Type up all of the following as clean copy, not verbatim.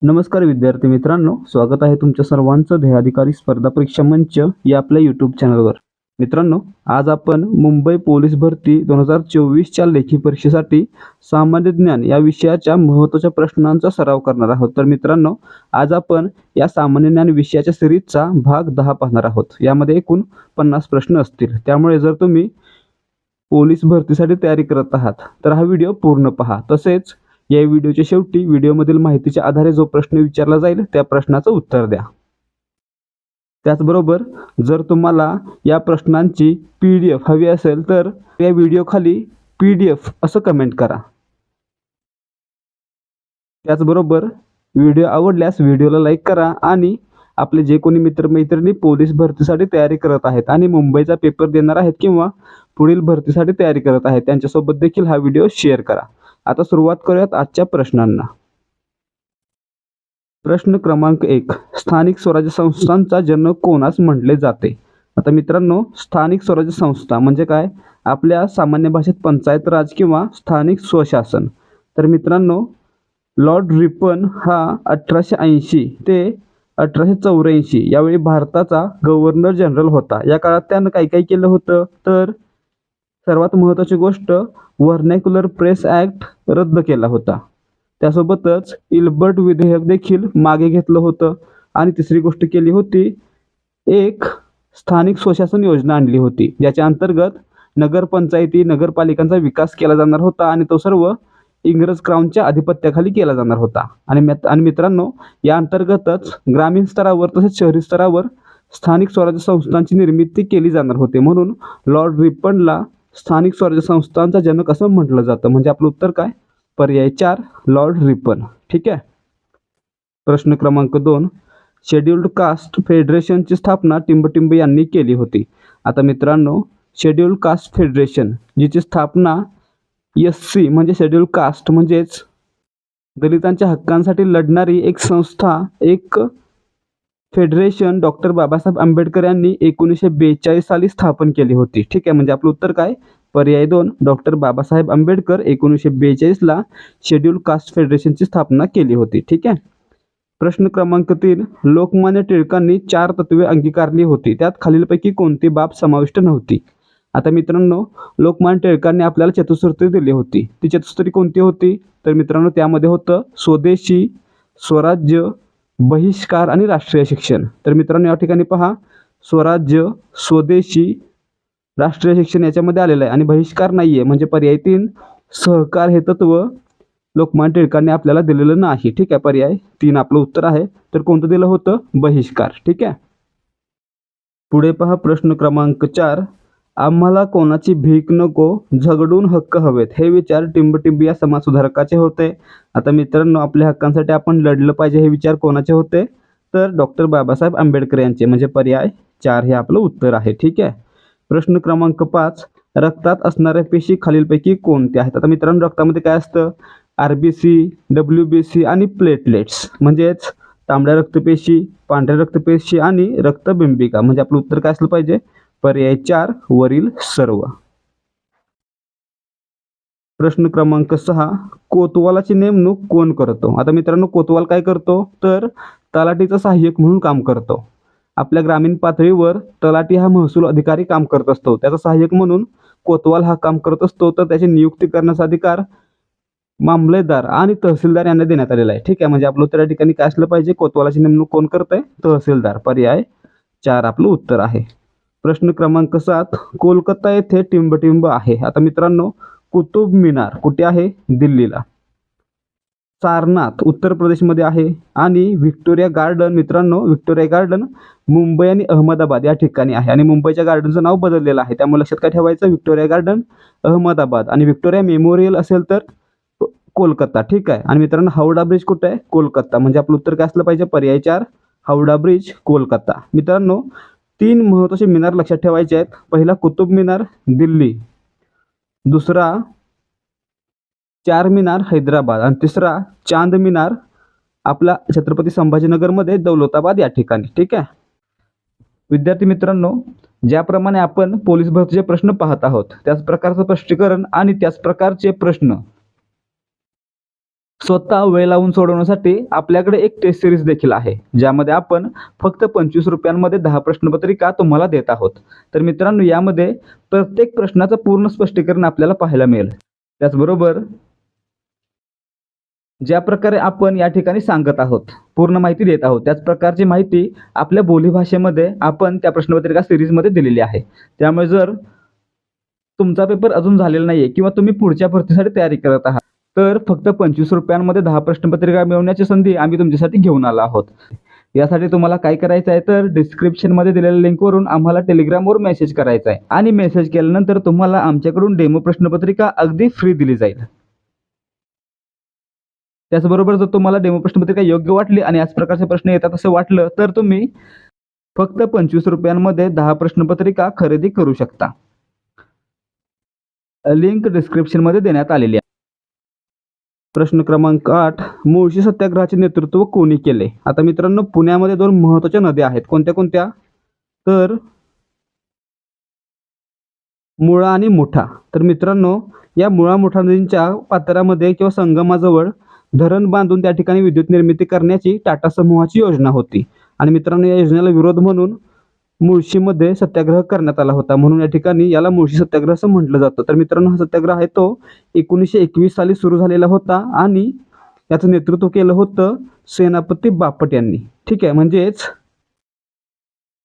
नमस्कार विद्यार्थी मित्रांनो, स्वागत आहे तुमच्या सर्वांचं ध्येयाधिकारी स्पर्धा परीक्षा मंच या आपल्या यूट्यूब चॅनलवर. मित्रांनो, आज आपण मुंबई पोलीस भरती 2024च्या लेखी परीक्षेसाठी सामान्य ज्ञान या विषयाच्या महत्त्वाच्या प्रश्नांचा सराव करणार आहोत. तर मित्रांनो, आज आपण या सामान्य ज्ञान विषयाच्या सिरीजचा भाग 10 पाहणार आहोत. यामध्ये एकूण 50 प्रश्न असतील. त्यामुळे जर तुम्ही पोलीस भरतीसाठी तयारी करत आहात तर हा व्हिडिओ पूर्ण पहा. तसेच या व्हिडिओच्या शेवटी व्हिडिओमधील माहितीच्या आधारे जो प्रश्न विचारला जाईल त्या प्रश्नाचं उत्तर द्या. त्याचबरोबर जर तुम्हाला या प्रश्नांची PDF हवी असेल तर या व्हिडिओ खाली PDF असं कमेंट करा. त्याचबरोबर व्हिडिओ आवडल्यास व्हिडिओला लाईक करा आणि आपले जे कोणी मित्रमैत्रिणी पोलीस भरतीसाठी तयारी करत आहेत आणि मुंबईचा पेपर देणार आहेत किंवा पुढील भरतीसाठी तयारी करत आहेत त्यांच्यासोबत देखील हा व्हिडिओ शेअर करा. आता सुरुवात करूयात आजच्या प्रश्नांना. प्रश्न क्रमांक 1. स्थानिक स्वराज्य संस्थांचा जनक कोणास म्हटले जाते? आता मित्रांनो, स्थानिक स्वराज्य संस्था म्हणजे काय? आपल्या सामान्य भाषेत पंचायत राज किंवा स्थानिक स्वशासन. तर मित्रांनो, लॉर्ड रिपन हा 1880 ते 1884 यावेळी भारताचा गव्हर्नर जनरल होता. या काळात त्यानं काय केलं होतं? तर सर्वात महत्त्वाची गोष्ट, व्हर्नॅक्युलर प्रेस ॲक्ट रद्द केला होता. त्यासोबतच इल्बर्ट विधेयक देखील मागे घेतलं होतं आणि तिसरी गोष्ट केली होती, एक स्थानिक स्वशासन योजना आणली होती ज्याच्या अंतर्गत नगरपंचायती नगरपालिकांचा विकास केला जाणार होता आणि तो सर्व इंग्रज क्राऊनच्या आधिपत्याखाली केला जाणार होता. आणि मित्रांनो, या अंतर्गतच ग्रामीण स्तरावर तसेच शहरी स्तरावर स्थानिक स्वराज्य संस्थांची निर्मिती केली जाणार होती. म्हणून लॉर्ड रिपनला स्थानिक स्वराज्य संस्थांचा जनक असं म्हटलं जातं. म्हणजे आपलं उत्तर काय? पर्याय 4 लॉर्ड रिपन. ठीक आहे. प्रश्न क्रमांक 2. शेड्युल्ड कास्ट फेडरेशनची स्थापना टिंबटिंब यांनी केली होती. आता मित्रांनो, शेड्युल्ड कास्ट फेडरेशन जिची स्थापना SC म्हणजे शेड्युल्ड कास्ट म्हणजेच दलितांच्या हक्कांसाठी लढणारी एक संस्था, एक फेडरेशन डॉक्टर बाबासाहेब आंबेडकर यांनी 1942 साली स्थापन केली होती. ठीक आहे. म्हणजे आपलं उत्तर काय? पर्याय 2 डॉक्टर बाबासाहेब आंबेडकर 1942ला शेड्युल्ड कास्ट फेडरेशनची स्थापना केली होती. ठीक आहे. प्रश्न क्रमांक 3. लोकमान्य टिळकांनी 4 तत्त्वे अंगीकारली होती. त्यात खालीलपैकी कोणती बाब समाविष्ट नव्हती? आता मित्रांनो, लोकमान्य टिळकांनी आपल्याला चतुसूत्री दिली होती. ती चतुसूत्री कोणती होती? तर मित्रांनो, त्यामध्ये होतं स्वदेशी, स्वराज्य, बहिष्कार आणि राष्ट्रीय शिक्षण. तर मित्रांनो, या ठिकाणी पहा, स्वराज्य, स्वदेशी, राष्ट्रीय शिक्षण याच्यामध्ये आलेलं आहे आणि बहिष्कार नाहीये. म्हणजे पर्याय 3 सहकार हे तत्व लोकमान्य टिळकांनी आपल्याला दिलेलं नाही. ठीक आहे. पर्याय 3 आपलं उत्तर आहे. तर कोणतं दिलं होतं? बहिष्कार. ठीक आहे. पुढे पहा प्रश्न क्रमांक 4. आम्हाला कोणाची भीक नको, झगडून हक्क हवेत हे विचार टिंबटिंब या समाजसुधारकाचे होते. आता मित्रांनो, आपल्या हक्कांसाठी आपण लढलं पाहिजे हे विचार कोणाचे होते? तर डॉक्टर बाबासाहेब आंबेडकर यांचे. म्हणजे पर्याय 4 हे आपलं उत्तर आहे. ठीक आहे. प्रश्न क्रमांक 5. रक्तात असणाऱ्या पेशी खालीलपैकी कोणत्या आहेत? आता मित्रांनो, रक्तामध्ये काय असतं? RBC, WBC आणि प्लेटलेट्स. म्हणजेच तांबड्या रक्तपेशी, पांढऱ्या रक्तपेशी आणि रक्तबिंबिका. म्हणजे आपलं उत्तर काय असलं पाहिजे? पर्याय 4 वरील सर्व. प्रश्न क्रमांक 6. कोतवालाची नेमणूक कोण करतो? आता मित्रांनो, कोतवाल काय करतो? तर तलाठीचा सहाय्यक म्हणून काम करतो. आपल्या ग्रामीण पातळीवर तलाठी हा महसूल अधिकारी काम करत असतो. त्याचा सहाय्यक म्हणून कोतवाल हा काम करत असतो. तर त्याची नियुक्ती करण्याचा अधिकार मामलेदार आणि तहसीलदार यांना देण्यात आलेला आहे. ठीक आहे. म्हणजे आपलं उत्तर या ठिकाणी काय असलं पाहिजे? कोतवालाची नेमणूक कोण करतंय? तहसीलदार. पर्याय 4 आपलं उत्तर आहे. प्रश्न क्रमांक 7. कोलकाता येथे टिंबटिंब आहे. आता मित्रांनो, कुतुब मिनार कुठे आहे? दिल्लीला. सारनाथ उत्तर प्रदेशमध्ये आहे आणि व्हिक्टोरिया गार्डन, मित्रांनो, व्हिक्टोरिया गार्डन मुंबई आणि अहमदाबाद या ठिकाणी आहे. आणि मुंबईच्या गार्डनचं नाव बदललेलं आहे. त्यामुळे लक्षात काय ठेवायचं? व्हिक्टोरिया गार्डन अहमदाबाद आणि व्हिक्टोरिया मेमोरियल असेल तर कोलकाता. ठीक आहे. आणि मित्रांनो, हावडा ब्रिज कुठे आहे? कोलकाता. म्हणजे आपलं उत्तर काय असलं पाहिजे? पर्याय 4 हावडा ब्रिज कोलकाता. मित्रांनो, 3 महत्त्वाचे मिनार लक्षात ठेवायचे आहेत. पहिला कुतुब मिनार दिल्ली, दुसरा चार मिनार हैदराबाद आणि तिसरा चांद मिनार आपला छत्रपती संभाजीनगरमध्ये दौलताबाद या ठिकाणी. ठीक आहे. विद्यार्थी मित्रांनो, ज्याप्रमाणे आपण पोलीस भरतीचे प्रश्न पाहत आहोत त्याच प्रकारचं स्पष्टीकरण आणि त्याच प्रकारचे प्रश्न स्वतः वेळ लावून सोडवण्यासाठी आपल्याकडे एक टेस्ट सिरीज देखील आहे, ज्यामध्ये आपण फक्त 25 रुपयांमध्ये 10 प्रश्नपत्रिका तुम्हाला देत आहोत. तर मित्रांनो, यामध्ये प्रत्येक प्रश्नाचं पूर्ण स्पष्टीकरण आपल्याला पाहायला मिळेल. त्याचबरोबर ज्या प्रकारे आपण या ठिकाणी सांगत आहोत, पूर्ण माहिती देत आहोत, त्याच प्रकारची माहिती आपल्या बोलीभाषेमध्ये आपण त्या प्रश्नपत्रिका सिरीजमध्ये दिलेली आहे. त्यामुळे जर तुमचा पेपर अजून झालेला नाहीये किंवा तुम्ही पुढच्या भरतीसाठी तयारी करत आहात, तर फक्त 25 रुपयांमध्ये 10 प्रश्नपत्रिका मिळवण्याची संधी आम्ही तुमच्यासाठी घेऊन आलो आहोत. यासाठी तुम्हाला काय करायचं आहे, तर डिस्क्रिप्शनमध्ये दिलेल्या लिंकवरून आम्हाला टेलिग्रामवर मेसेज करायचा आहे आणि मेसेज केल्यानंतर तुम्हाला आमच्याकडून डेमो प्रश्नपत्रिका अगदी फ्री दिली जाईल. त्याचबरोबर जर तुम्हाला डेमो प्रश्नपत्रिका योग्य वाटली आणि याच प्रकारचे प्रश्न येतात असं वाटलं, तर तुम्ही फक्त 25 रुपयांमध्ये 10 प्रश्नपत्रिका खरेदी करू शकता. लिंक डिस्क्रिप्शनमध्ये देण्यात आलेली आहे. प्रश्न क्रमांक 8, मुळशी सत्याग्रहाचे नेतृत्व कोणी केले? आता मित्रांनो, पुण्यामध्ये 2 महत्त्वाच्या नद्या आहेत. कोणत्या कोणत्या? तर मुळा आणि मुठा. तर मित्रांनो, या मुळा मुठा नदींच्या पात्रामध्ये किंवा संगमाजवळ धरण बांधून त्या ठिकाणी विद्युत निर्मिती करण्याची टाटा समूहाची योजना होती. आणि मित्रांनो, या योजनेला विरोध म्हणून मुळशीमध्ये सत्याग्रह करण्यात आला होता, म्हणून या ठिकाणी याला मुळशी सत्याग्रह असं म्हटलं जातं. तर मित्रांनो, हा सत्याग्रह आहे तो 1921 साली सुरू झालेला होता आणि याचं नेतृत्व केलं होतं सेनापती बापट यांनी. ठीक आहे, म्हणजेच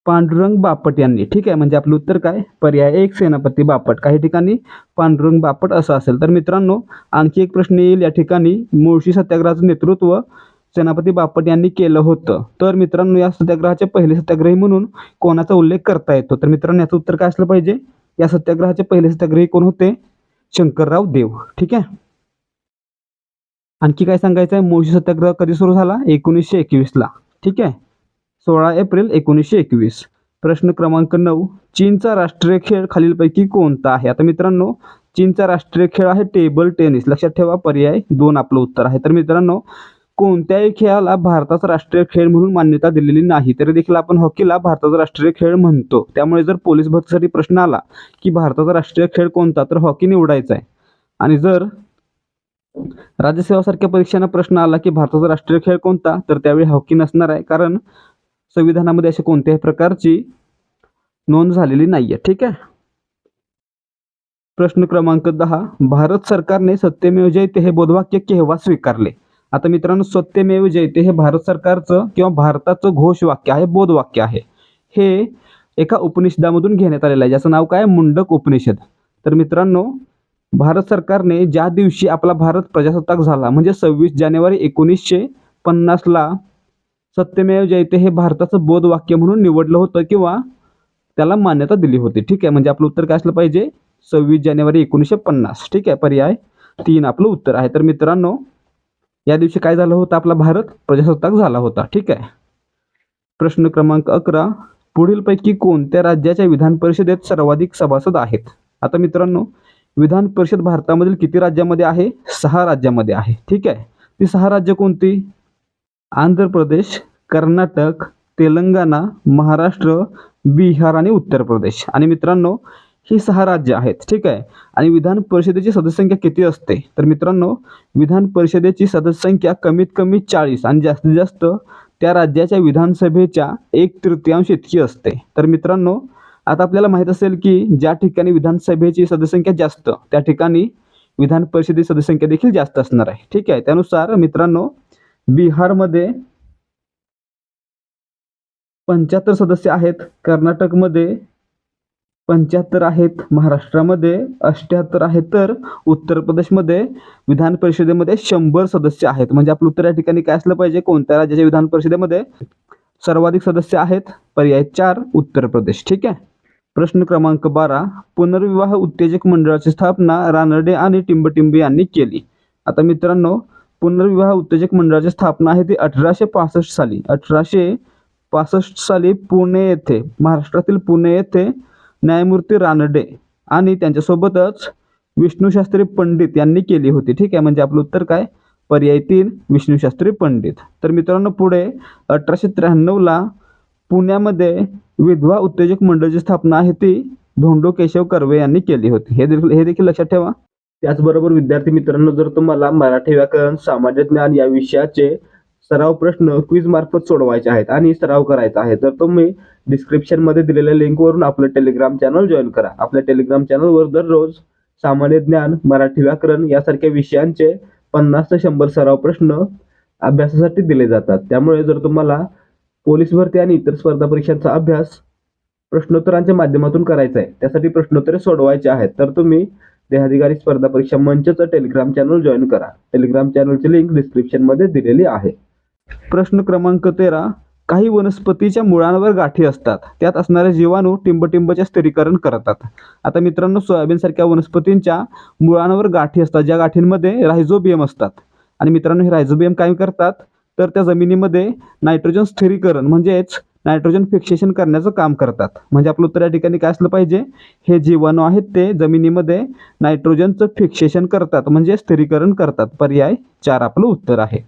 पांडुरंग बापट यांनी. ठीक आहे, म्हणजे आपलं उत्तर काय? पर्याय 1 सेनापती बापट. काही ठिकाणी पांडुरंग बापट असं असेल. तर मित्रांनो, आणखी एक प्रश्न येईल या ठिकाणी, मुळशी सत्याग्रहाचं नेतृत्व सेनापती बापट यांनी केलं होतं. तर मित्रांनो, या सत्याग्रहाचे पहिले सत्याग्रही म्हणून कोणाचा उल्लेख करता येतो? तर मित्रांनो, याचं उत्तर काय असलं पाहिजे? या सत्याग्रहाचे पहिले सत्याग्रही कोण होते? शंकरराव देव. ठीक आहे. आणखी काय सांगायचं आहे? मुळशी सत्याग्रह कधी सुरू झाला? 1921 ला. ठीक आहे, 16 एप्रिल 1921. प्रश्न क्रमांक 9, चीनचा राष्ट्रीय खेळ खालीलपैकी कोणता आहे? आता मित्रांनो, चीनचा राष्ट्रीय खेळ आहे टेबल टेनिस. लक्षात ठेवा, पर्याय 2 आपलं उत्तर आहे. तर मित्रांनो, कोणत्याही खेळाला भारताचा राष्ट्रीय खेळ म्हणून मान्यता दिलेली नाही, तरी देखील आपण हॉकीला भारताचा राष्ट्रीय खेळ म्हणतो. त्यामुळे जर पोलीस भरतीसाठी प्रश्न आला की भारताचा राष्ट्रीय खेळ कोणता, तर हॉकी निवडायचा आहे. आणि जर राज्यसेवासारख्या परीक्षांना प्रश्न आला की भारताचा राष्ट्रीय खेळ कोणता, तर त्यावेळी हॉकी नसणार आहे, कारण संविधानामध्ये अशा कोणत्याही प्रकारची नोंद झालेली नाहीये. ठीक आहे. प्रश्न क्रमांक 10, भारत सरकारने सत्यमेव जयते हे बोधवाक्य केव्हा स्वीकारले? आता मित्रांनो, सत्यमेव जयते हे भारत सरकारचं किंवा भारताचं घोषवाक्य आहे, बोधवाक्य आहे. हे एका उपनिषदामधून घेण्यात आलेलं आहे, ज्याचं नाव काय? मुंडक उपनिषद. तर मित्रांनो, भारत सरकारने ज्या दिवशी आपला भारत प्रजासत्ताक झाला, म्हणजे 26 जानेवारी 1950 ला सत्यमेव जयते हे भारताचं बोधवाक्य म्हणून निवडलं होतं किंवा त्याला मान्यता दिली होती. ठीक आहे, म्हणजे आपलं उत्तर काय असलं पाहिजे? 26 जानेवारी 1950. ठीक आहे, पर्याय 3 आपलं उत्तर आहे. तर मित्रांनो, या दिवशी काय झालं होतं? आपला भारत प्रजासत्ताक झाला होता. ठीक आहे. प्रश्न क्रमांक 11, पुढीलपैकी कोणत्या राज्याच्या विधान परिषदेत सर्वाधिक सभासद आहेत? आता मित्रांनो, विधान परिषद भारतामधील किती राज्यामध्ये आहे? 6 राज्यामध्ये आहे. ठीक आहे, ती 6 राज्य कोणती? आंध्र प्रदेश, कर्नाटक, तेलंगणा, महाराष्ट्र, बिहार आणि उत्तर प्रदेश. आणि मित्रांनो, ही 6 राज्य आहेत. ठीक आहे. आणि विधान परिषदेची सदस्य संख्या किती असते? तर मित्रांनो, विधान परिषदेची सदस्य संख्या कमीत कमी 40 आणि जास्तीत जास्त त्या राज्याच्या विधानसभेच्या 1/3 इतकी असते. तर मित्रांनो, आता आपल्याला माहित असेल की ज्या ठिकाणी विधानसभेची सदस्य संख्या जास्त, त्या ठिकाणी विधान परिषदेची सदस्य संख्या देखील जास्त असणार आहे. ठीक आहे. त्यानुसार मित्रांनो, बिहारमध्ये 75 सदस्य आहेत, कर्नाटकमध्ये 75 आहेत, महाराष्ट्रामध्ये 78 आहेत, तर उत्तर प्रदेशमध्ये विधान परिषदेमध्ये 100 सदस्य आहेत. म्हणजे आपलं उत्तर या ठिकाणी काय असलं पाहिजे? कोणत्या राज्याच्या विधान परिषदेमध्ये सर्वाधिक सदस्य आहेत? पर्याय 4 उत्तर प्रदेश. ठीक आहे. प्रश्न क्रमांक 12, पुनर्विवाह उत्तेजक मंडळाची स्थापना रानडे आणि टिंबटिंबे यांनी केली. आता मित्रांनो, पुनर्विवाह उत्तेजक मंडळाची स्थापना आहे ती 1865 साली. 1865 साली पुणे येथे, महाराष्ट्रातील पुणे येथे न्यायमूर्ती रानडे आणि त्यांच्यासोबतच विष्णुशास्त्री पंडित यांनी केली होती. ठीक आहे, म्हणजे आपलं उत्तर काय? पर्याय 3 विष्णुशास्त्री पंडित. तर मित्रांनो, पुढे 1893 ला पुण्यामध्ये विधवा उत्तेजक मंडळाची स्थापना आहे ती धोंडो केशव कर्वे यांनी केली होती. हे देखील लक्षात ठेवा. त्याचबरोबर विद्यार्थी मित्रांनो, जर तुम्हाला मराठी व्याकरण, सामान्य ज्ञान या विषयाचे सराव प्रश्न क्विज मार्फत सोडवायचे आहेत आणि सराव करायचा आहे, तर तुम्ही डिस्क्रिप्शन मध्ये दिलेल्या लिंकवरून आपलं टेलिग्राम चॅनल जॉईन करा. आपल्या टेलिग्राम चॅनलवर दररोज सामान्य ज्ञान, मराठी व्याकरण यासारख्या विषयांचे 50 ते 100 सराव प्रश्न अभ्यासासाठी दिले जातात. त्यामुळे जर तुम्हाला पोलीस भरती आणि इतर स्पर्धा परीक्षांचा अभ्यास प्रश्नोत्तरांच्या माध्यमातून करायचा आहे, त्यासाठी प्रश्नोत्तरे सोडवायचे आहेत, तर तुम्ही देहाधिकारी स्पर्धा परीक्षा मंचचं टेलिग्राम चॅनल जॉईन करा. टेलिग्राम चॅनलची लिंक डिस्क्रिप्शन मध्ये दिलेली आहे. प्रश्न क्रमांक 13. काही वनस्पतीच्या मुळांवर गाठी असतात, त्यात असणारे जीवाणू टिंबटिंबचे स्थिरीकरण करतात. आता मित्रांनो, सोयाबीन सारख्या वनस्पतींच्या मुळांवर गाठी असतात, ज्या गाठींमध्ये रायझोबियम असतात. आणि मित्रांनो, हे रायझोबियम काय करतात, तर त्या जमिनीमध्ये नायट्रोजन स्थिरीकरण म्हणजेच नायट्रोजन फिक्सेशन करण्याचं काम करतात. म्हणजे आपलं उत्तर या ठिकाणी काय असलं पाहिजे, हे जीवाणू आहेत ते जमिनीमध्ये नायट्रोजनचं फिक्सेशन करतात म्हणजे स्थिरीकरण करतात. पर्याय 4 आपलं उत्तर आहे.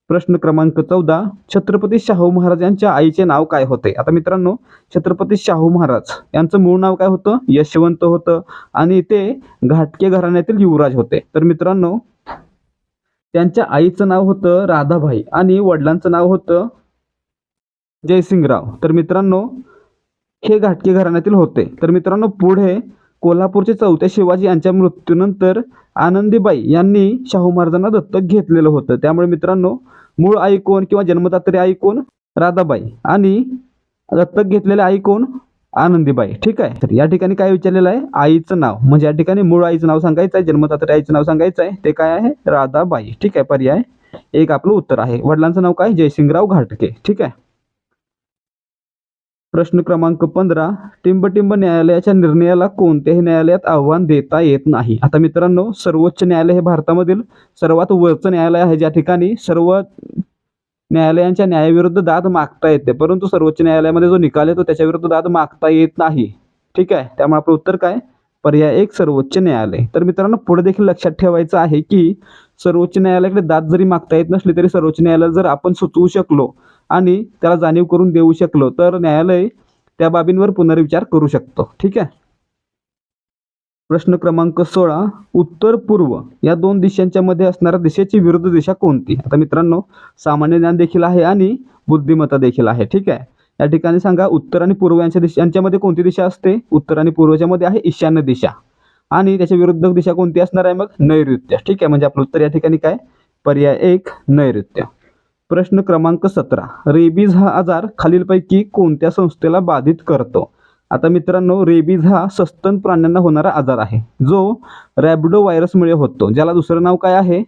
प्रश्न क्रमांक 14. छत्रपती शाहू महाराज यांच्या आईचे नाव काय होते? आता मित्रांनो, छत्रपती शाहू महाराज यांचं मूळ नाव काय होतं? यशवंत होतं आणि ते घाटगे घराण्यातील युवराज होते. तर मित्रांनो, त्यांच्या आईचं नाव होतं राधाबाई आणि वडिलांचं नाव होतं जयसिंगराव. तर मित्रांनो, हे घाटगे घराण्यातील होते. तर मित्रांनो, पुढे कोल्हापूरचे चौथे शिवाजी यांच्या मृत्यूनंतर आनंदीबाई यांनी शाहू महाराजांना दत्तक घेतलेलं होतं. त्यामुळे मित्रांनो, मूळ आई कोण किंवा जन्मदात्री आई कोण? राधाबाई. आणि दत्तक घेतलेल्या आई कोण? आनंदीबाई. ठीक आहे. तर या ठिकाणी काय विचारलेलं आहे? आईचं नाव. म्हणजे या ठिकाणी मूळ आईचं नाव सांगायचं आहे, जन्मदात्री आईचं नाव सांगायचं आहे. ते काय आहे? राधाबाई. ठीक आहे. पर्याय 1 आपलं उत्तर आहे. वडिलांचं नाव काय? जयसिंगराव घाटगे. ठीक आहे. प्रश्न क्रमांक 15. टिंबटिंब न्यायालयाच्या निर्णयाला कोणत्याही न्यायालयात आव्हान देता येत नाही. आता मित्रांनो, सर्वोच्च न्यायालय हे भारतामधील सर्वात वरचं न्यायालय आहे, ज्या ठिकाणी सर्व न्यायालयांच्या न्यायाविरुद्ध दाद मागता येते, परंतु सर्वोच्च न्यायालयामध्ये जो निकाल येतो त्याच्याविरुद्ध दाद मागता येत नाही. ठीक आहे. त्यामुळे आपलं उत्तर काय? पर्याय 1 सर्वोच्च न्यायालय. तर मित्रांनो, पुढे देखील लक्षात ठेवायचं आहे की सर्वोच्च न्यायालयाकडे दाद जरी मागता येत नसली तरी सर्वोच्च न्यायालय जर आपण सुचवू शकलो आणि त्याला जाणीव करून देऊ शकलो तर न्यायालय त्या बाबींवर पुनर्विचार करू शकतो. ठीक आहे. प्रश्न क्रमांक 16. उत्तर पूर्व या 2 दिशांच्या मध्ये असणाऱ्या दिशेची विरुद्ध दिशा कोणती? आता मित्रांनो, सामान्य ज्ञान देखील आहे आणि बुद्धिमत्ता देखील आहे. ठीक आहे. या ठिकाणी सांगा, उत्तर आणि पूर्व यांच्यामध्ये कोणती दिशा असते? उत्तर आणि पूर्वच्या मध्ये आहे ईशान्य दिशा आणि त्याच्या विरुद्ध दिशा कोणती असणार आहे? मग नैऋत्य. ठीक आहे. म्हणजे आपलं उत्तर या ठिकाणी काय? पर्याय 1 नैऋत्य. प्रश्न क्रमांक 17. रेबीज हा आजार खालीलपैकी कोणत्या संस्थेला बाधित करतो? आता मित्रांनो, रेबीज हा सस्तन प्राण्यांना होणारा आजार आहे, जो रॅबिडो व्हायरसमुळे होतो, ज्याला दुसरं नाव काय आहे?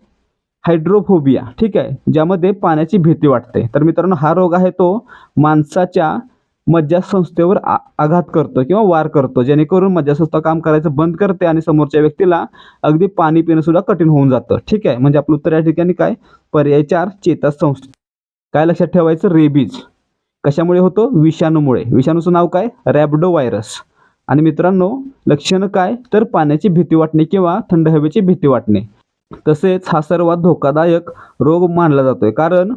हायड्रोफोबिया. ठीक आहे. ज्यामध्ये पाण्याची भीती वाटते. तर मित्रांनो, हा रोग आहे तो माणसाच्या मज्जासंस्थेवर आघात करतो किंवा वार करतो, जेणेकरून मज्जासंस्था काम करायचं बंद करते आणि समोरच्या व्यक्तीला अगदी पाणी पिणं सुद्धा कठीण होऊन जातं. ठीक आहे. म्हणजे आपलं उत्तर या ठिकाणी काय? पर्याय 4 चेतासंस्था. काय लक्षात ठेवायचं? रेबीज कशामुळे होतो? विषाणूमुळे. विषाणूचं नाव काय? रॅबिडो व्हायरस. आणि मित्रांनो, लक्षणं काय? तर पाण्याची भीती वाटणे किंवा थंड हवेची भीती वाटणे. तसेच हा सर्वात धोकादायक रोग मानला जातोय, कारण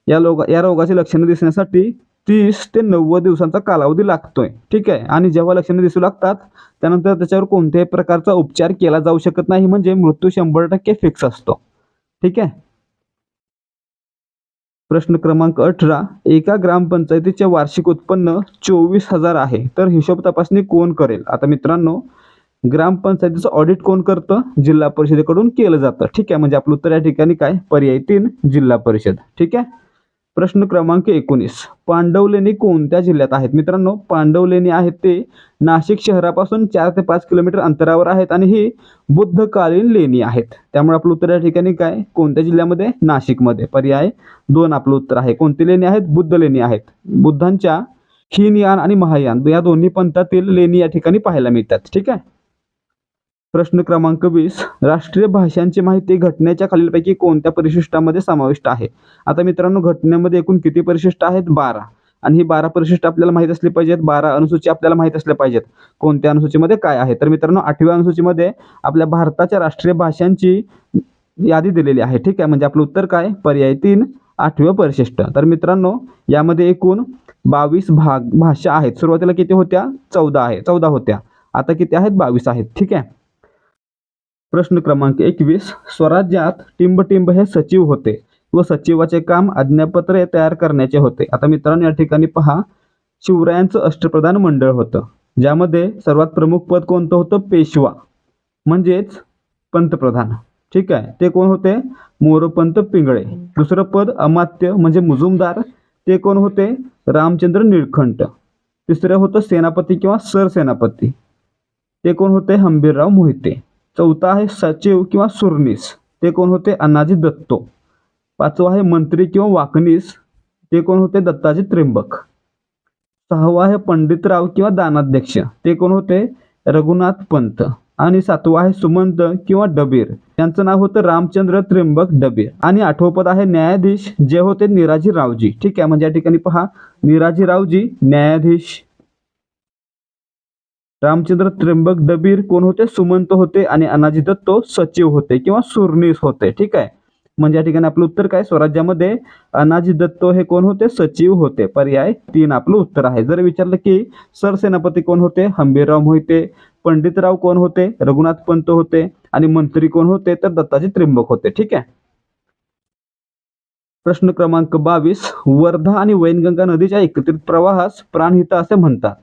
या रोगाची लक्षणं दिसण्यासाठी 30 ते 90 दिवसांचा कालावधी लागतोय. ठीक आहे. आणि जेव्हा लक्षणं दिसू लागतात त्यानंतर त्याच्यावर कोणत्याही प्रकारचा उपचार केला जाऊ शकत नाही, म्हणजे मृत्यू 100% फिक्स असतो. ठीक आहे. प्रश्न क्रमांक 18. एका ग्रामपंचायतीचे वार्षिक उत्पन्न 24,000 आहे, तर हिशोब तपासणी कोण करेल? आता मित्रांनो, ग्रामपंचायतीचं ऑडिट कोण करतं? जिल्हा परिषदेकडून केलं जातं. ठीक आहे. म्हणजे आपलं उत्तर या ठिकाणी काय? पर्याय 3 जिल्हा परिषद. ठीक आहे. प्रश्न क्रमांक 19. पांडवलेणी कोणत्या जिल्ह्यात आहेत? मित्रांनो, पांडवलेणी आहेत ते नाशिक शहरापासून 4 ते 5 किलोमीटर अंतरावर आहेत आणि ही बुद्धकालीन लेणी आहेत. त्यामुळे आपलं उत्तर या ठिकाणी काय? कोणत्या जिल्ह्यामध्ये? नाशिकमध्ये. पर्याय 2 आपलं उत्तर आहे. कोणती लेणी आहेत? बुद्ध लेणी आहेत. बुद्धांच्या हीनयान आणि महायान या दोन्ही पंथातील लेणी या ठिकाणी पाहायला मिळतात. ठीक आहे. प्रश्न क्रमांक 20. राष्ट्रीय भाषांची माहिती घटनेच्या खालीलपैकी कोणत्या परिशिष्टामध्ये समाविष्ट आहे? आता मित्रांनो, घटनेमध्ये एकूण किती परिशिष्ट आहेत? 12. आणि ही 12 परिशिष्ट आपल्याला माहित असली पाहिजेत. 12 अनुसूची आपल्याला माहित असल्या पाहिजेत. कोणत्या अनुसूचीमध्ये काय आहे? तर मित्रांनो, 8व्या अनुसूचीमध्ये आपल्या भारताच्या राष्ट्रीय भाषांची यादी दिलेली आहे. ठीक आहे. म्हणजे आपलं उत्तर काय? पर्याय 3 8वे परिशिष्ट. तर मित्रांनो, यामध्ये एकूण 22 भाषा आहेत. सुरुवातीला किती होत्या? 14 होत्या. आता किती आहेत? 22 आहेत. ठीक आहे. प्रश्न क्रमांक 21, स्वराज्यात टिंबटिंब हे सचिव होते व सचिवाचे काम आज्ञापत्रे तयार करण्याचे होते. आता मित्रांनो या ठिकाणी पहा, शिवरायांचं अष्टप्रधान मंडळ होतं, ज्यामध्ये सर्वात प्रमुख पद कोणतं होतं? पेशवा म्हणजेच पंतप्रधान. ठीक आहे, ते कोण होते? मोरोपंत पिंगळे. दुसरं पद अमात्य म्हणजे मुजुमदार, ते कोण होते? रामचंद्र निळकंठ. तिसरं होतं सेनापती किंवा सरसेनापती, ते कोण होते? हंबीरराव मोहिते. चौथा आहे सचिव किंवा सुरनीस, ते कोण होते? अनाजी दत्तो. पाचवा आहे मंत्री किंवा वाकनीस, ते कोण होते? दत्ताजी त्र्यंबक. सहावा आहे पंडितराव किंवा दानाध्यक्ष, ते कोण होते? रघुनाथ पंत. आणि सातवा आहे सुमंत किंवा डबीर, त्यांचं नाव होतं रामचंद्र त्र्यंबक डबीर. आणि आठवं पद आहे न्यायाधीश, जे होते निराजी रावजी. ठीक आहे, म्हणजे या ठिकाणी पहा, निराजी रावजी न्यायाधीश, रामचंद्र त्र्यंबक डबीर कोण होते? सुमंत होते. आणि अनाजी दत्तो सचिव होते किंवा सुरनीस होते. ठीक आहे, म्हणजे या ठिकाणी आपलं उत्तर काय? स्वराज्यामध्ये अनाजी दत्तो हे कोण होते? सचिव होते. पर्याय 3 आपलं उत्तर आहे. जर विचारलं की सरसेनापती कोण होते? हंबीरराव मोहिते. पंडितराव कोण होते? रघुनाथ पंत होते. आणि मंत्री कोण होते? तर दत्ताजी त्र्यंबक होते. ठीक आहे. प्रश्न क्रमांक 22, वर्धा आणि वैनगंगा नदीच्या एकत्रित प्रवाहास प्राणहिता असे म्हणतात.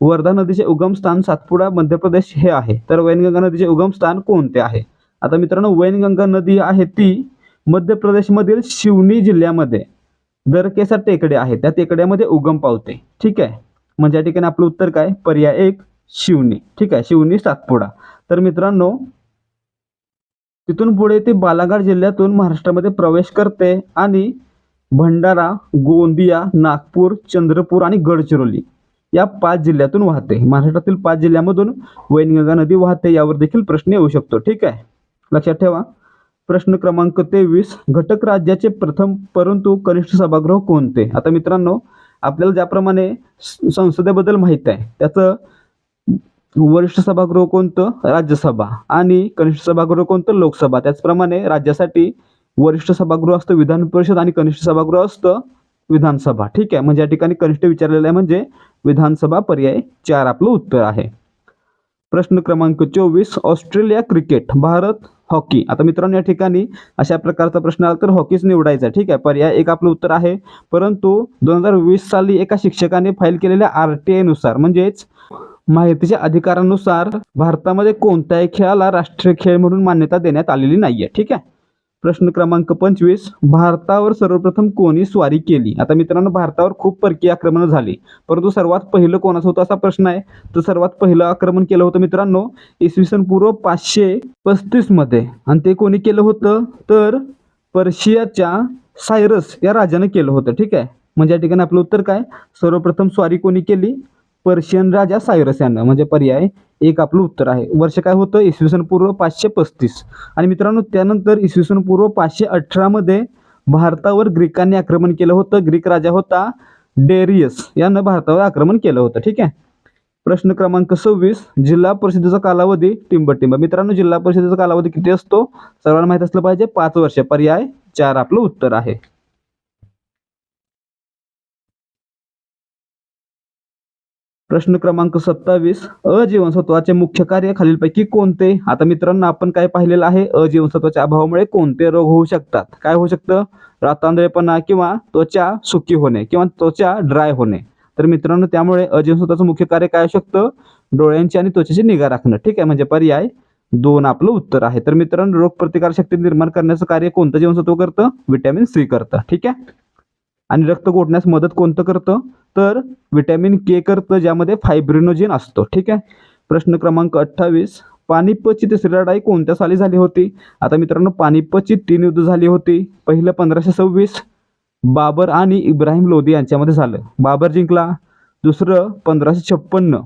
वर्धा नदीचे उगमस्थान सातपुडा मध्य प्रदेश हे आहे, तर वैनगंगा नदीचे उगमस्थान कोणते आहे? आता मित्रांनो, वैनगंगा नदी आहे ती मध्य प्रदेशमधील शिवनी जिल्ह्यामध्ये दरकेसा टेकडे आहे, त्या टेकड्यामध्ये उगम पावते. ठीक आहे, म्हणजे या ठिकाणी आपलं उत्तर काय? पर्याय 1 शिवनी. ठीक आहे, शिवनी सातपुडा. तर मित्रांनो, तिथून पुढे ते बालाघाट जिल्ह्यातून महाराष्ट्रामध्ये प्रवेश करते आणि भंडारा, गोंदिया, नागपूर, चंद्रपूर आणि गडचिरोली या 5 जिल्ह्यातून वाहते. महाराष्ट्रातील 5 जिल्ह्यामधून वैनगंगा नदी वाहते. यावर देखील प्रश्न येऊ शकतो. ठीक आहे, लक्षात ठेवा. प्रश्न क्रमांक 23, घटक राज्याचे प्रथम परंतु कनिष्ठ सभागृह कोणते? आता मित्रांनो, आपल्याला ज्याप्रमाणे संसदेबद्दल माहिती आहे, त्याचं वरिष्ठ सभागृह कोणतं? राज्यसभा. आणि कनिष्ठ सभागृह कोणतं? लोकसभा. त्याचप्रमाणे राज्यासाठी वरिष्ठ सभागृह असतं विधान परिषद आणि कनिष्ठ सभागृह असतं विधानसभा. ठीक आहे, म्हणजे या ठिकाणी कनिष्ठ विचारलेलं आहे म्हणजे विधानसभा. पर्याय 4 आपलं उत्तर आहे. प्रश्न क्रमांक 24, ऑस्ट्रेलिया क्रिकेट, भारत हॉकी. आता मित्रांनो, या ठिकाणी अशा प्रकारचा प्रश्न आला तर हॉकीच निवडायचा. ठीक आहे, पर्याय 1 आपलं उत्तर आहे. परंतु 2020 साली एका शिक्षकाने फाईल केलेल्या RTI नुसार म्हणजेच माहितीच्या अधिकारानुसार भारतामध्ये कोणत्याही खेळाला राष्ट्रीय खेळ म्हणून मान्यता देण्यात आलेली नाहीये. ठीक आहे. प्रश्न क्रमांक 25, भारतावर सर्वप्रथम कोणी स्वारी केली? आता मित्रांनो, भारतावर खूप परकीय आक्रमण झाली, परंतु सर्वात पहिलं कोणाचं होतं असा प्रश्न आहे. तर सर्वात पहिलं आक्रमण केलं होतं मित्रांनो इसवी पूर्व 535 मध्ये. आणि ते कोणी केलं होतं? तर पर्शियाच्या सायरस या राजाने केलं होतं. ठीक आहे, म्हणजे या ठिकाणी आपलं उत्तर काय? सर्वप्रथम स्वारी कोणी केली? पर्शियन राजा सायरस यांना. म्हणजे पर्याय 1 आपलं उत्तर आहे. वर्ष काय होतं? इसवी पूर्व 535. आणि मित्रांनो, त्यानंतर इसवी पूर्व 518 मध्ये भारतावर ग्रीकांनी आक्रमण केलं होतं. ग्रीक राजा होता डेरियस, यानं भारतावर आक्रमण केलं होतं. ठीक आहे. प्रश्न क्रमांक 26, जिल्हा परिषदेचा कालावधी टिंबटिंब. मित्रांनो, जिल्हा परिषदेचा कालावधी किती असतो? सर्वांना माहित असलं पाहिजे, 5 वर्ष. पर्याय 4 आपलं उत्तर आहे. प्रश्न क्रमांक 27, अजीवनसत्वाचे मुख्य कार्य खालीलपैकी कोणते? आता मित्रांनो, आपण काय पाहिलेलं आहे? अजीवनसत्वाच्या अभावामुळे कोणते रोग होऊ शकतात? काय होऊ शकतं? रातांधळेपणा किंवा त्वचा सुकी होणे किंवा त्वचा ड्राय होणे. तर मित्रांनो, त्यामुळे अजीवनसत्वाचं मुख्य कार्य काय असू शकतं? डोळ्यांची आणि त्वचेची निगा राखणं. ठीक आहे, म्हणजे पर्याय 2 आपलं उत्तर आहे. तर मित्रांनो, रोगप्रतिकारशक्ती निर्माण करण्याचं कार्य कोणतं जीवनसत्व करतं? व्हिटॅमिन C करतं. ठीक आहे. आणि रक्त गोठण्यास मदत कोणतं करतं? तर व्हिटॅमिन K करतं, ज्यामध्ये फायब्रिनोजिन असतो. ठीक आहे. प्रश्न क्रमांक 28, पानिपतची तिसरी लढाई कोणत्या साली झाली होती? आता मित्रांनो, पानिपतची 3 युद्ध झाली होती. पहिलं 1526 बाबर आणि इब्राहिम लोदी यांच्यामध्ये झालं, बाबर जिंकला. दुसरं 1556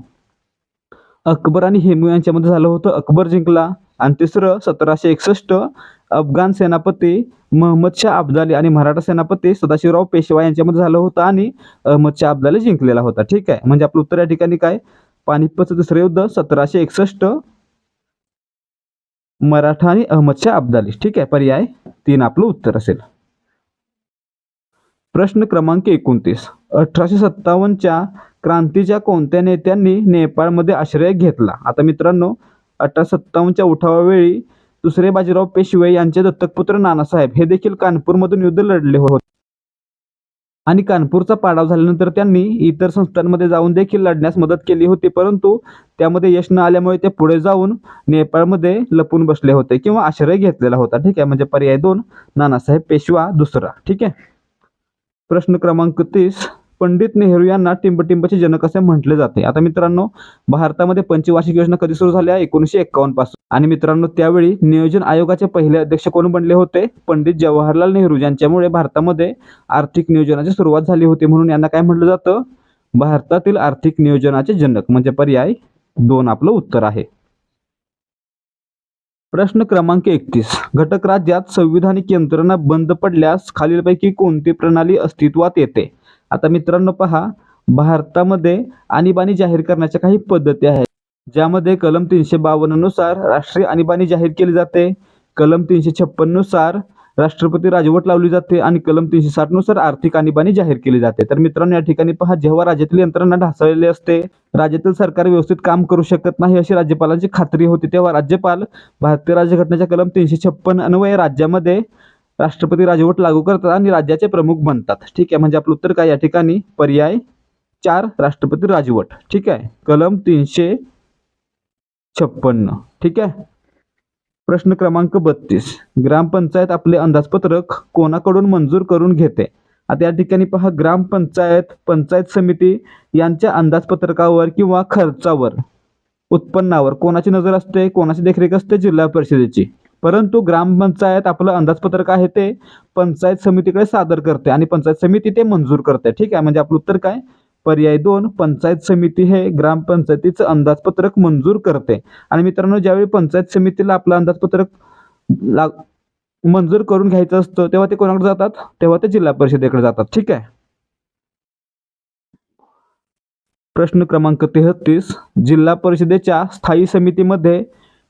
अकबर आणि हेमू यांच्यामध्ये झालं होतं, अकबर जिंकला. आणि तिसरं 1761 अफगाण सेनापती महम्मद शाह अब्दाली आणि मराठा सेनापती सदाशिवराव पेशवा यांच्यामध्ये झालं होतं आणि अहमद शाह अब्दाली जिंकलेला होता. ठीक आहे, म्हणजे आपलं उत्तर या ठिकाणी काय? पानिपतचं तिसरं युद्ध 1761 मराठा आणि अहमद शाह अब्दाली. ठीक आहे, पर्याय 3 आपलं उत्तर असेल. प्रश्न क्रमांक 29, 1857च्या क्रांतीच्या कोणत्या नेत्यांनी नेपाळमध्ये आश्रय घेतला? आता मित्रांनो, 1857च्या उठावावेळी दुसरे बाजीराव पेशवे यांचे दत्तक पुत्र नानासाहेब हे देखील कानपूरमधून युद्ध लढले होते आणि कानपूरचा पाडाव झाल्यानंतर त्यांनी इतर संस्थांमध्ये जाऊन देखील लढण्यास मदत केली होती, परंतु त्यामध्ये यश न आल्यामुळे ते पुढे जाऊन नेपाळमध्ये लपून बसले होते किंवा आश्रय घेतलेला होता. ठीक आहे, म्हणजे पर्याय 2 नानासाहेब पेशवा दुसरा. ठीक आहे. प्रश्न क्रमांक 30, पंडित नेहरू यांना टिंबटिंबचे जनक असे म्हटले जाते. आता मित्रांनो, भारतामध्ये पंचवार्षिक योजना कधी सुरू झाल्या? 1951 पासून. आणि मित्रांनो, त्यावेळी नियोजन आयोगाचे पहिले अध्यक्ष कोण बनले होते? पंडित जवाहरलाल नेहरू, ज्यांच्यामुळे भारतामध्ये आर्थिक नियोजनाची सुरुवात झाली होती, म्हणून यांना काय म्हटलं जातं? भारतातील आर्थिक नियोजनाचे जनक, म्हणजे पर्याय 2 आपलं उत्तर आहे. प्रश्न क्रमांक 31, घटक राज्यात संविधानिक यंत्रणा बंद पडल्यास खालीलपैकी कोणती प्रणाली अस्तित्वात येते? आता मित्रांनो पहा, भारतामध्ये आणीबाणी जाहीर करण्याच्या काही पद्धती आहेत, ज्यामध्ये कलम 352 नुसार राष्ट्रीय आणीबाणी जाहीर केली जाते, कलम 356 नुसार राष्ट्रपती राजवट लावली जाते आणि कलम 360 नुसार आर्थिक आणीबाणी जाहीर केली जाते. तर मित्रांनो, या ठिकाणी पहा, जेव्हा राज्यातील यंत्रणा ढासळलेली असते, राज्यातील सरकार व्यवस्थित काम करू शकत नाही अशी राज्यपालांची खात्री होती, तेव्हा राज्यपाल भारतीय राज्यघटनेच्या कलम 356 अन्वये राज्यामध्ये राष्ट्रपती राजवट लागू करतात आणि राज्याचे प्रमुख बनतात. ठीक आहे, म्हणजे आपलं उत्तर काय या ठिकाणी? पर्याय 4 राष्ट्रपती राजवट. ठीक आहे, कलम 356. ठीक आहे. प्रश्न क्रमांक 32, ग्रामपंचायत आपले अंदाजपत्रक कोणाकडून मंजूर करून घेते? आता या ठिकाणी पहा, ग्रामपंचायत, पंचायत समिती यांच्या अंदाजपत्रकावर किंवा खर्चावर, उत्पन्नावर कोणाची नजर असते? कोणाची देखरेख असते? जिल्हा परिषदेची. परंतु ग्रामपंचायत आपलं अंदाजपत्रक आहे ते पंचायत समितीकडे सादर करते आणि पंचायत समिती ते मंजूर करते. ठीक आहे, म्हणजे आपलं उत्तर काय? पर्याय 2 पंचायत समिती हे ग्रामपंचायतीचं अंदाजपत्रक मंजूर करते. आणि मित्रांनो, ज्यावेळी पंचायत समितीला आपलं अंदाजपत्रक मंजूर करून घ्यायचं असतं, तेव्हा ते कोणाकडे जातात? तेव्हा ते जिल्हा परिषदेकडे जातात. ठीक आहे. प्रश्न क्रमांक 33, जिल्हा परिषदेच्या स्थायी समितीमध्ये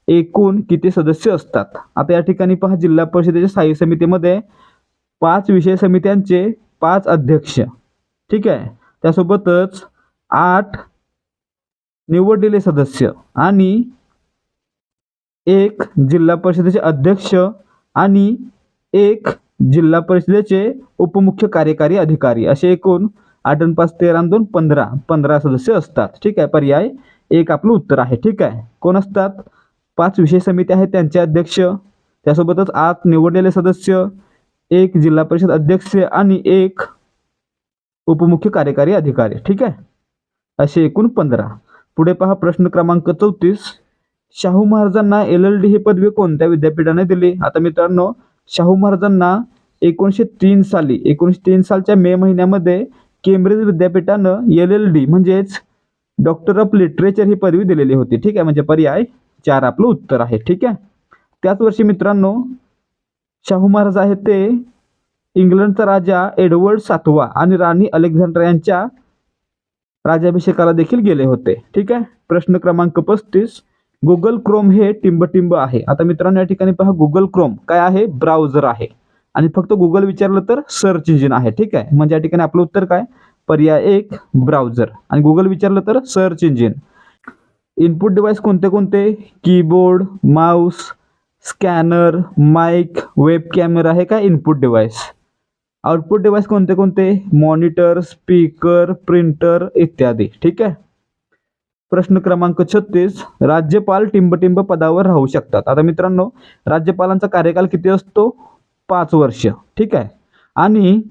एकूण किती सदस्य असतात? आता या ठिकाणी पहा, जिल्हा परिषदेच्या स्थायी समितीमध्ये 5 विषय समित्यांचे 5 अध्यक्ष. ठीक आहे, त्यासोबतच 8 निवडलेले सदस्य आणि 1 जिल्हा परिषदेचे अध्यक्ष आणि 1 जिल्हा परिषदेचे उपमुख्य कार्यकारी अधिकारी, असे एकूण 8 आणि 5 13 आणि 2 15 सदस्य असतात. ठीक आहे, पर्याय 1 आपलं उत्तर आहे. ठीक आहे, कोण असतात? 5 विषय समिती आहेत, त्यांचे अध्यक्ष, त्यासोबतच 8 निवडलेले सदस्य, 1 जिल्हा परिषद अध्यक्ष आणि 1 उपमुख्य कार्यकारी अधिकारी. ठीक आहे, असे एकूण 15. पुढे पहा, प्रश्न क्रमांक 34, शाहू महाराजांना LLD ही पदवी कोणत्या विद्यापीठाने दिली? आता मित्रांनो, शाहू महाराजांना 1903 सालच्या मे महिन्यामध्ये केम्ब्रिज विद्यापीठानं LLD म्हणजेच डॉक्टर ऑफ लिटरेचर ही पदवी दिलेली होती. ठीक आहे, म्हणजे पर्याय 4 आपलं उत्तर आहे. ठीक आहे. त्याच वर्षी मित्रांनो, शाहू महाराज आहेत ते इंग्लंडचा राजा एडवर्ड 7वा आणि राणी अलेक्झांड्रा यांच्या राज्याभिषेकाला देखील गेले होते. ठीक आहे. प्रश्न क्रमांक 35, गुगल क्रोम हे टिंबटिंब आहे. आता मित्रांनो, या ठिकाणी पहा, गुगल क्रोम काय आहे? ब्राउझर आहे आणि फक्त गुगल विचारलं तर सर्च इंजिन आहे. ठीक आहे, म्हणजे या ठिकाणी आपलं उत्तर काय? पर्याय 1 ब्राउझर आणि गुगल विचारलं तर सर्च इंजिन. इनपुट डिव्हाइस कोणते कोणते? Keyboard, mouse, scanner, mic, web camera हे काय इनपुट डिव्हाइस. आउटपुट डिव्हाइस कोणते कोणते? मॉनिटर, स्पीकर, प्रिंटर इत्यादी. ठीक आहे. प्रश्न क्रमांक 36, राज्यपाल टिंबटिंब पदावर राहू शकतात. आता मित्रांनो, राज्यपालांचा कार्यकाल किती असतो? 5 वर्ष. ठीक आहे. आणि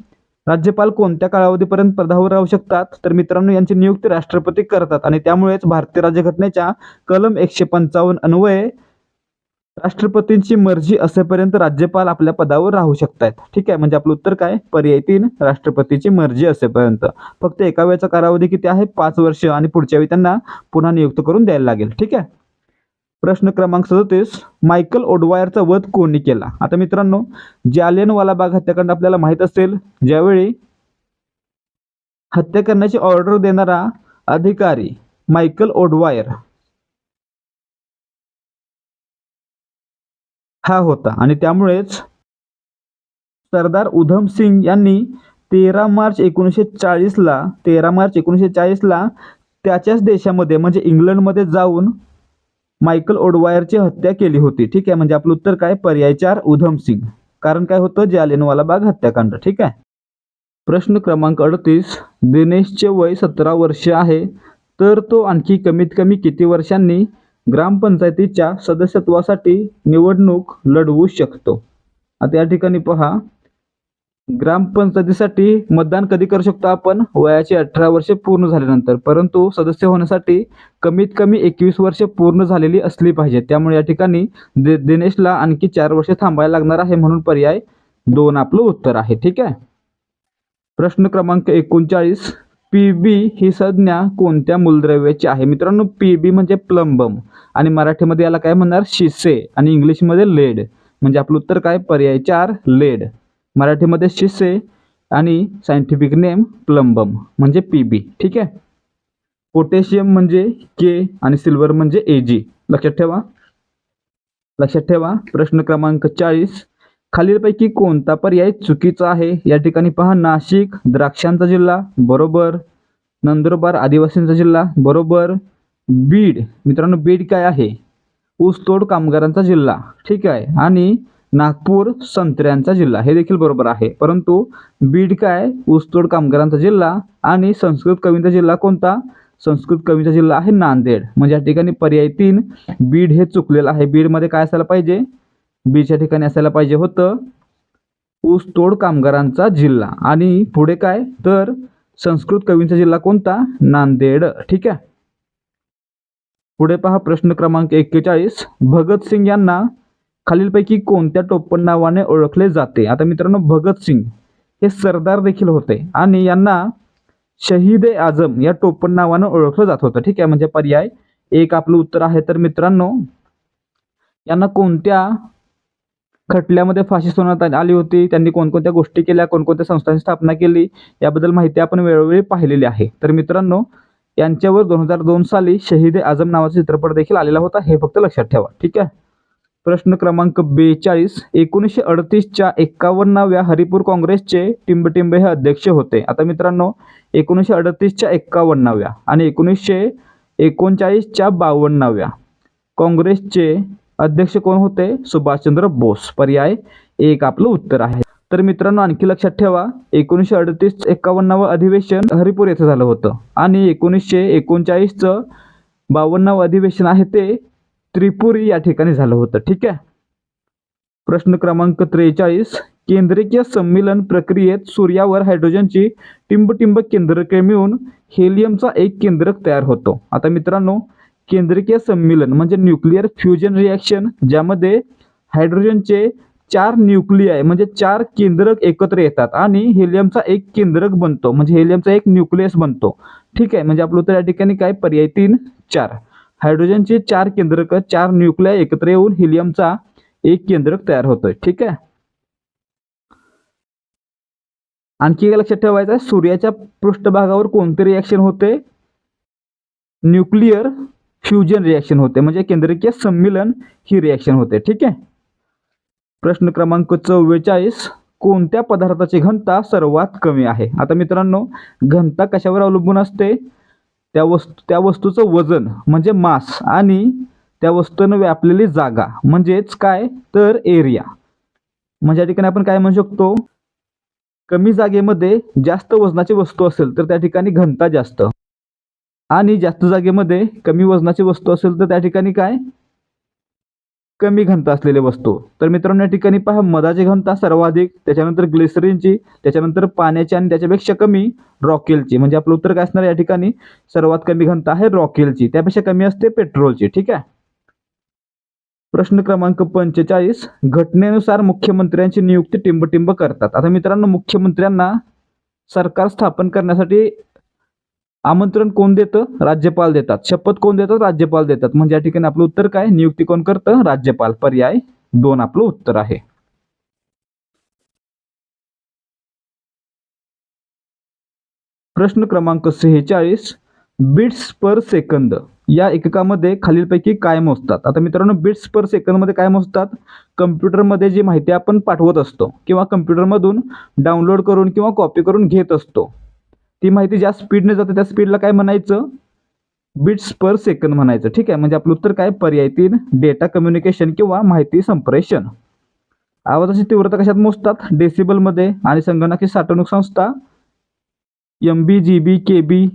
राज्यपाल कोणत्या कालावधीपर्यंत पदावर राहू शकतात? तर मित्रांनो, यांची नियुक्ती राष्ट्रपती करतात आणि त्यामुळेच भारतीय राज्यघटनेच्या कलम 155 अन्वये राष्ट्रपतींची मर्जी असेपर्यंत राज्यपाल आपल्या पदावर राहू शकतात. ठीक आहे, म्हणजे आपलं उत्तर काय? पर्याय 3 राष्ट्रपतीची मर्जी असेपर्यंत. फक्त एका वेळेचा कालावधी किती आहे? 5 वर्ष आणि पुढच्या वेळी त्यांना पुन्हा नियुक्त करून द्यायला लागेल. ठीक आहे. प्रश्न क्रमांक 37, मायकल ओडवायरचा वध कोणी केला? आता मित्रांनो, जालियनवाला बाग हत्याकांड आपल्याला माहित असेल, ज्यावेळी हत्या करण्याची ऑर्डर देणारा अधिकारी मायकल ओडवायर हा होता आणि त्यामुळेच सरदार उधम सिंग यांनी 13 मार्च 1940 ला त्याच्याच देशामध्ये म्हणजे इंग्लंडमध्ये जाऊन मायकल ओडवायरची हत्या केली होती? ठीक आहे, म्हणजे आपलं उत्तर काय? पर्याय 4 उधम सिंग. कारण काय होतं? जालियनवाला बाग हत्याकांड. ठीक आहे. प्रश्न क्रमांक 38. दिनेशचे वय 17 वर्ष आहे, तर तो आणखी कमीत कमी किती वर्षांनी ग्रामपंचायतीच्या सदस्यत्वासाठी निवडणूक लढवू शकतो? आता या ठिकाणी पहा, ग्रामपंचायतीसाठी मतदान कधी करू शकतो आपण? वयाची 18 वर्षे पूर्ण झाल्यानंतर. परंतु सदस्य होण्यासाठी कमीत कमी 21 वर्ष पूर्ण झालेली असली पाहिजे. त्यामुळे या ठिकाणी दिनेशला आणखी 4 वर्ष थांबायला लागणार आहे, म्हणून पर्याय 2 आपलं उत्तर आहे. ठीक आहे. प्रश्न क्रमांक 39. पीबी ही संज्ञा कोणत्या मूलद्रव्याची आहे? मित्रांनो, पीबी म्हणजे प्लंबम आणि मराठीमध्ये याला काय म्हणणार? शिसे आणि इंग्लिशमध्ये लेड. म्हणजे आपलं उत्तर काय? पर्याय 4 लेड. मराठीमध्ये शिसे आणि सायंटिफिक नेम प्लंबम म्हणजे पीबी. ठीक आहे. पोटॅशियम म्हणजे के आणि सिल्वर म्हणजे एजी. लक्षात ठेवा. प्रश्न क्रमांक 40. खालीलपैकी कोणता पर्याय चुकीचा आहे? या ठिकाणी पहा, नाशिक द्राक्षांचा जिल्हा बरोबर, नंदुरबार आदिवासींचा जिल्हा बरोबर, बीड, मित्रांनो बीड काय आहे? ऊसतोड कामगारांचा जिल्हा. ठीक आहे. आणि नागपूर संत्र्यांचा जिल्हा, हे देखील बरोबर आहे. परंतु बीड काय? ऊसतोड कामगारांचा जिल्हा. आणि संस्कृत कवींचा जिल्हा कोणता? संस्कृत कवींचा जिल्हा आहे नांदेड. म्हणजे या ठिकाणी पर्याय 3 बीड हे चुकलेलं आहे. बीडमध्ये काय असायला पाहिजे? बीच्या ठिकाणी असायला पाहिजे होतं ऊसतोड कामगारांचा जिल्हा. आणि पुढे काय? तर संस्कृत कवींचा जिल्हा कोणता? नांदेड. ठीक आहे. पुढे पहा, प्रश्न क्रमांक 41. भगतसिंग यांना खालीलपैकी कोणत्या टोपण नावाने ओळखले जाते? आता मित्रांनो, भगतसिंग हे सरदार देखील होते आणि यांना शहीद ए आझम या टोपण नावाने ओळखलं जात होतं. ठीक आहे. म्हणजे पर्याय 1 आपलं उत्तर आहे. तर मित्रांनो, यांना कोणत्या खटल्यामध्ये फाशी सुनावण्यात आली होती? त्यांनी कोणकोणत्या गोष्टी केल्या? कोणकोणत्या संस्थांची स्थापना केली? याबद्दल माहिती आपण वेळोवेळी पाहिलेली आहे. तर मित्रांनो, यांच्यावर 2002 साली शहीद ए आझम नावाचा चित्रपट देखील आलेला होता, हे फक्त लक्षात ठेवा. ठीक आहे. प्रश्न क्रमांक 42. 1938च्या 51व्या हरिपूर काँग्रेसचे टिंबटिंबे हे अध्यक्ष होते. आता मित्रांनो, 1938च्या 51व्या आणि 1939च्या 52व्या काँग्रेसचे अध्यक्ष कोण होते? सुभाषचंद्र बोस. पर्याय 1 आपलं उत्तर आहे. तर मित्रांनो, आणखी लक्षात ठेवा, 1938 51वं अधिवेशन हरिपूर येथे झालं होतं आणि 1939चं 52वं अधिवेशन आहे ते त्रिपुरी या ठिकाणी झालं होतं. ठीक आहे. प्रश्न क्रमांक 43. केंद्रकीय संमीलन प्रक्रियेत सूर्यावर हायड्रोजनची टिंबटिंब केंद्रके मिळून हेलियमचा एक केंद्रक तयार होतो. आता मित्रांनो, केंद्रकीय संमीलन म्हणजे न्यूक्लिअर फ्युजन रिॲक्शन, ज्यामध्ये हायड्रोजनचे 4 न्यूक्लियाय म्हणजे 4 केंद्रक एकत्र येतात आणि हेलियमचा एक केंद्रक बनतो, म्हणजे हेलियमचा एक न्यूक्लियस बनतो. ठीक आहे. म्हणजे आपलं उत्तर या ठिकाणी काय? पर्याय 3 4. हायड्रोजनचे 4 केंद्रक, 4 न्यूक्लियाय एकत्र येऊन हेलियमचा एक केंद्रक तयार होतोय. ठीक आहे. आणखी एक लक्षात ठेवायचं आहे, सूर्याच्या पृष्ठभागावर कोणते रिॲक्शन होते? न्यूक्लिअर फ्युजन रिॲक्शन होते, म्हणजे केंद्रकीय संमीलन ही रिॲक्शन होते. ठीक आहे. प्रश्न क्रमांक 44. कोणत्या पदार्थाची घनता सर्वात कमी आहे? आता मित्रांनो, घनता कशावर अवलंबून असते? त्या वस्तूचं वजन म्हणजे मास आणि त्या वस्तूने व्यापलेली जागा म्हणजेच काय? तर एरिया. म्हणजे या ठिकाणी आपण काय म्हणू शकतो? कमी जागेमध्ये जास्त वजनाची वस्तू असेल तर त्या ठिकाणी घनता जास्त, आणि जास्त जागेमध्ये कमी वजनाची वस्तू असेल तर त्या ठिकाणी काय? कमी घनता असलेली वस्तू. तर मित्रांनो, या ठिकाणी पहा, मधाची घनता सर्वाधिक, त्याच्यानंतर ग्लिसरीनची, त्याच्यानंतर पाण्याची आणि त्याच्यापेक्षा कमी रॉकेलची. म्हणजे आपलं उत्तर काय असणार? या ठिकाणी सर्वात कमी घनता आहे रॉकेलची, त्यापेक्षा कमी असते पेट्रोलची. ठीक आहे. प्रश्न क्रमांक 45. घटनेनुसार मुख्यमंत्र्यांची नियुक्ती टिंबटिंब करतात. आता मित्रांनो, मुख्यमंत्र्यांना सरकार स्थापन करण्यासाठी आमंत्रण कोण देतं? राज्यपाल देतात. शपथ कोण देतात? राज्यपाल देतात. म्हणजे या ठिकाणी आपलं उत्तर काय? नियुक्ती कोण करतं? राज्यपाल. पर्याय 2 आपलं उत्तर आहे. प्रश्न क्रमांक 46. बिट्स पर सेकंद या एककामध्ये खालीलपैकी काय मोजतात? आता मित्रांनो, बिट्स पर सेकंद मध्ये काय मोजतात? कम्प्युटरमध्ये जी माहिती आपण पाठवत असतो किंवा कम्प्युटरमधून डाउनलोड करून किंवा कॉपी करून घेत असतो, ती माहिती ज्या स्पीडने जाते त्या स्पीडला काय म्हणायचं? बिट्स पर सेकंद म्हणायचं. ठीक आहे, म्हणजे आपलं उत्तर काय पर्याय 3 डेटा कम्युनिकेशन किंवा माहिती संप्रेषण. आवाजाची तीव्रता कशात मोजतात? डेसिबलमध्ये. आणि संगणकाची साठवणूक संस्था MB GB KB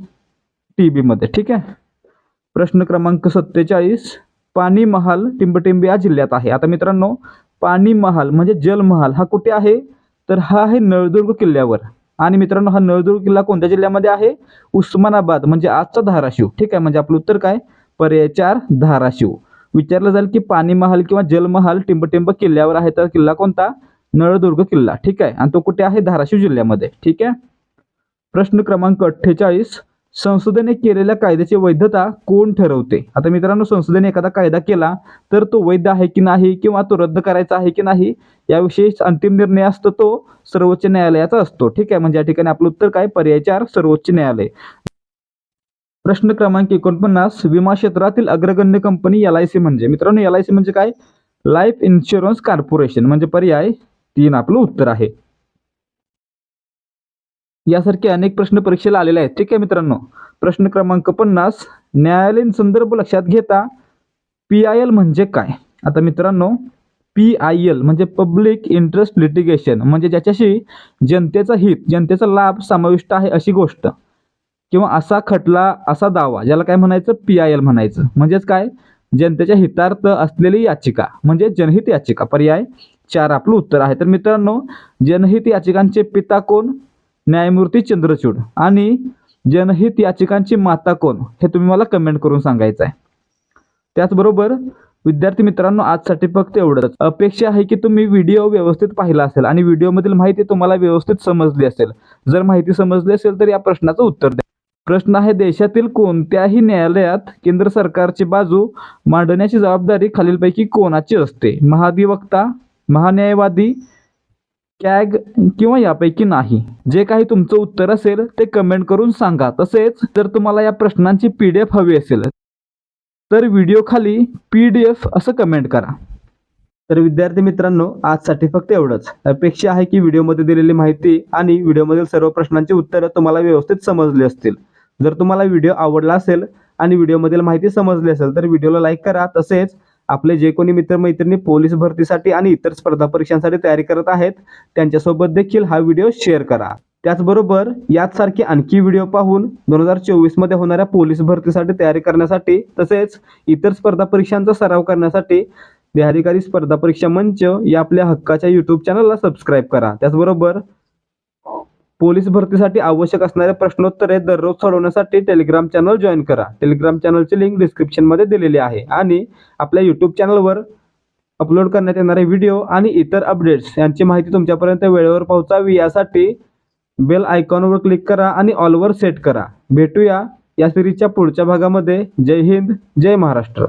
TB मध्ये. ठीक आहे. प्रश्न क्रमांक 47 पाणी महाल टिंबटिंब या जिल्ह्यात आहे. आता मित्रांनो पाणी महाल म्हणजे जलमहाल हा कुठे आहे? तर हा आहे नळदुर्ग किल्ल्यावर. आणि मित्रांनो हा नळदुर्ग किल्ला कोणत्या जिल्ह्यामध्ये आहे? उस्मानाबाद म्हणजे आजचा धाराशिव. ठीक आहे, म्हणजे आपलं उत्तर काय पर्याय 4 धाराशिव. विचारलं जाईल की पाणी महाल किंवा जलमहाल टिंबटिंब किल्ल्यावर आहे, तर किल्ला कोणता? नळदुर्ग किल्ला. ठीक आहे, आणि तो कुठे आहे? धाराशिव जिल्ह्यामध्ये. ठीक आहे. प्रश्न क्रमांक 48 संसदेने केलेल्या कायद्याची वैधता कोण ठरवते? आता मित्रांनो संसदेने एखादा कायदा केला तर तो वैध आहे की नाही किंवा तो रद्द करायचा आहे की नाही याविषयी अंतिम निर्णय असतो तो सर्वोच्च न्यायालयाचा असतो. ठीक आहे, म्हणजे या ठिकाणी आपलं उत्तर काय पर्याय 4 सर्वोच्च न्यायालय. प्रश्न क्रमांक 49 विमा क्षेत्रातील अग्रगण्य कंपनी LIC म्हणजे? मित्रांनो LIC म्हणजे काय? Life insurance corporation. म्हणजे पर्याय 3 आपलं उत्तर आहे. यासारखे अनेक प्रश्न परीक्षेला आलेले आहेत. ठीक आहे मित्रांनो. प्रश्न क्रमांक 50 न्यायालयीन संदर्भ लक्षात घेता PIL म्हणजे काय? आता मित्रांनो PIL म्हणजे पब्लिक इंटरेस्ट लिटिगेशन, म्हणजे ज्याच्याशी जनतेचा हित जनतेचा लाभ समाविष्ट आहे अशी गोष्ट किंवा असा खटला असा दावा ज्याला काय म्हणायचं? PIL म्हणायचं. म्हणजेच काय? जनतेच्या हितार्थ असलेली याचिका म्हणजे जनहित याचिका. पर्याय 4 आपलं उत्तर आहे. तर मित्रांनो जनहित याचिकांचे पिता कोण? न्यायमूर्ती चंद्रचूड. आणि जनहित याचिकांची माता कोण हे तुम्ही मला कमेंट करून सांगायचं आहे. त्याचबरोबर विद्यार्थी मित्रांनो आजसाठी फक्त एवढंच. अपेक्षा आहे की तुम्ही व्हिडिओ व्यवस्थित पाहिला असेल आणि व्हिडिओमधील माहिती तुम्हाला व्यवस्थित समजली असेल. जर माहिती समजली असेल तर या प्रश्नाचं उत्तर द्या. प्रश्न आहे देशातील कोणत्याही न्यायालयात केंद्र सरकारची बाजू मांडण्याची जबाबदारी खालीलपैकी कोणाची असते? महाधिवक्ता, महान्यायवादी, कॅग किंवा यापैकी नाही? जे काही तुमचं उत्तर असेल ते कमेंट करून सांगा. तसेच जर तुम्हाला या प्रश्नांची PDF हवी असेल तर व्हिडिओ खाली PDF असं कमेंट करा. तर विद्यार्थी मित्रांनो आजसाठी फक्त एवढंच. अपेक्षा आहे की व्हिडिओमध्ये दिलेली माहिती आणि व्हिडिओमधील सर्व प्रश्नांची उत्तरं तुम्हाला व्यवस्थित समजली असतील. जर तुम्हाला व्हिडिओ आवडला असेल आणि व्हिडिओमधील माहिती समजली असेल तर व्हिडिओला लाईक करा. तसेच आपले जे कोणी मित्रमैत्रिणी पोलीस भरतीसाठी आणि इतर स्पर्धा परीक्षांसाठी तयारी करत आहेत त्यांच्यासोबत देखील हा व्हिडिओ शेअर करा. त्याचबरोबर याचसारखे आणखी व्हिडिओ पाहून 2024 मध्ये होणाऱ्या पोलीस भरतीसाठी तयारी करण्यासाठी तसेच इतर स्पर्धा परीक्षांचा सराव करण्यासाठी बिहारी स्पर्धा परीक्षा मंच या आपल्या हक्काच्या YouTube चॅनलला सबस्क्राईब करा. त्याचबरोबर पोलीस भरतीसाठी आवश्यक असणारे प्रश्नोत्तरे दररोज सोडवण्यासाठी टेलिग्राम चॅनल जॉईन करा. टेलिग्राम चॅनलची लिंक डिस्क्रिप्शनमध्ये दिलेली आहे. आणि आपल्या YouTube चॅनलवर अपलोड करण्यात येणारे व्हिडिओ आणि इतर अपडेट्स यांची माहिती तुमच्यापर्यंत वेळेवर पोहोचावी यासाठी बेल आयकॉनवर क्लिक करा आणि ऑलवर सेट करा. भेटूया या सिरीजच्या पुढच्या भागामध्ये. जय हिंद, जय महाराष्ट्र.